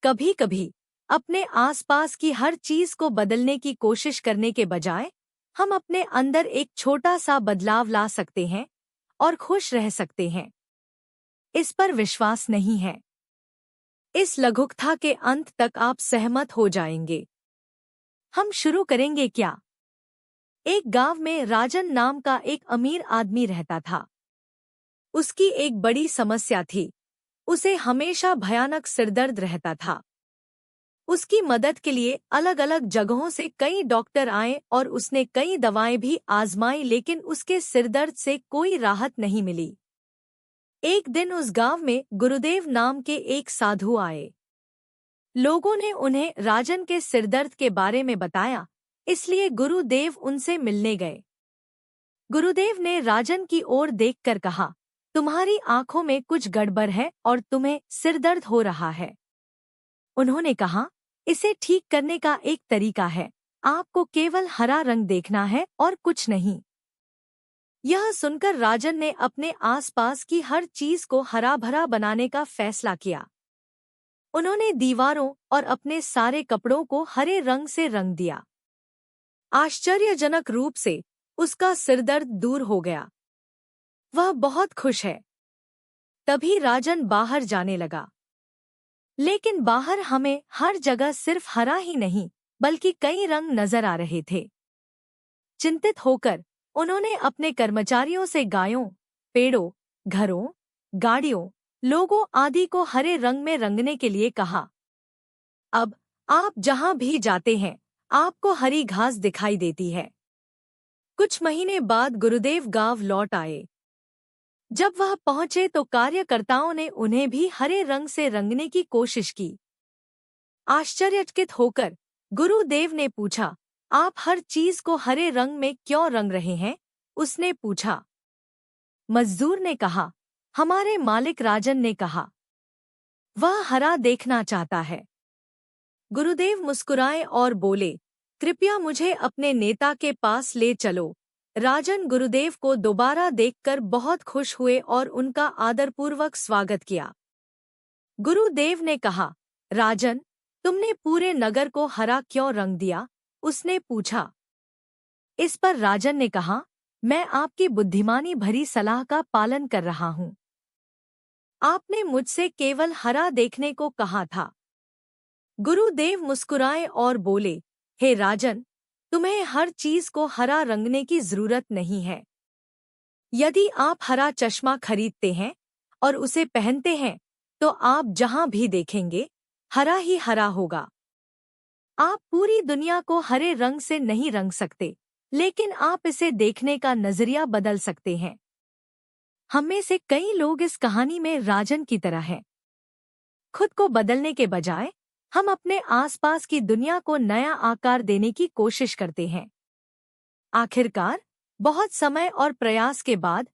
कभी कभी अपने आसपास की हर चीज को बदलने की कोशिश करने के बजाय हम अपने अंदर एक छोटा सा बदलाव ला सकते हैं और खुश रह सकते हैं। इस पर विश्वास नहीं है? इस लघुकथा के अंत तक आप सहमत हो जाएंगे। हम शुरू करेंगे क्या? एक गांव में राजन नाम का एक अमीर आदमी रहता था। उसकी एक बड़ी समस्या थी। उसे हमेशा भयानक सिरदर्द रहता था। उसकी मदद के लिए अलग अलग जगहों से कई डॉक्टर आए और उसने कई दवाएं भी आजमाई, लेकिन उसके सिरदर्द से कोई राहत नहीं मिली। एक दिन उस गांव में गुरुदेव नाम के एक साधु आए। लोगों ने उन्हें राजन के सिरदर्द के बारे में बताया, इसलिए गुरुदेव उनसे मिलने गए। गुरुदेव ने राजन की ओर देखकर कहा, तुम्हारी आंखों में कुछ गड़बड़ है और तुम्हें सिरदर्द हो रहा है। उन्होंने कहा, इसे ठीक करने का एक तरीका है, आपको केवल हरा रंग देखना है और कुछ नहीं। यह सुनकर राजन ने अपने आसपास की हर चीज को हरा भरा बनाने का फैसला किया। उन्होंने दीवारों और अपने सारे कपड़ों को हरे रंग से रंग दिया। आश्चर्यजनक रूप से उसका सिरदर्द दूर हो गया। वह बहुत खुश है। तभी राजन बाहर जाने लगा। लेकिन बाहर हमें हर जगह सिर्फ हरा ही नहीं बल्कि कई रंग नजर आ रहे थे। चिंतित होकर उन्होंने अपने कर्मचारियों से गायों, पेड़ों, घरों, गाड़ियों, लोगों आदि को हरे रंग में रंगने के लिए कहा। अब आप जहां भी जाते हैं आपको हरी घास दिखाई देती है। कुछ महीने बाद गुरुदेव गांव लौट आए। जब वह पहुंचे तो कार्यकर्ताओं ने उन्हें भी हरे रंग से रंगने की कोशिश की। आश्चर्यचकित होकर गुरुदेव ने पूछा, आप हर चीज को हरे रंग में क्यों रंग रहे हैं? उसने पूछा। मजदूर ने कहा, हमारे मालिक राजन ने कहा, वह हरा देखना चाहता है। गुरुदेव मुस्कुराए और बोले, कृपया मुझे अपने नेता के पास ले चलो। राजन गुरुदेव को दोबारा देखकर बहुत खुश हुए और उनका आदरपूर्वक स्वागत किया। गुरुदेव ने कहा, राजन, तुमने पूरे नगर को हरा क्यों रंग दिया? उसने पूछा। इस पर राजन ने कहा, मैं आपकी बुद्धिमानी भरी सलाह का पालन कर रहा हूँ। आपने मुझसे केवल हरा देखने को कहा था। गुरुदेव मुस्कुराए और बोले, हे राजन, तुम्हें हर चीज को हरा रंगने की जरूरत नहीं है। यदि आप हरा चश्मा खरीदते हैं और उसे पहनते हैं तो आप जहां भी देखेंगे हरा ही हरा होगा। आप पूरी दुनिया को हरे रंग से नहीं रंग सकते, लेकिन आप इसे देखने का नजरिया बदल सकते हैं। हम में से कई लोग इस कहानी में राजन की तरह हैं। खुद को बदलने के बजाय हम अपने आसपास की दुनिया को नया आकार देने की कोशिश करते हैं। आखिरकार बहुत समय और प्रयास के बाद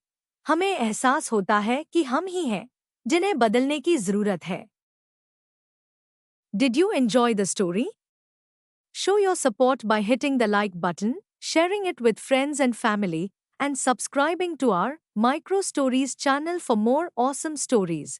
हमें एहसास होता है कि हम ही हैं जिन्हें बदलने की जरूरत है। Did you enjoy the story? Show your support by hitting the like button, sharing it with friends and family, and subscribing to our Micro Stories channel for more awesome stories.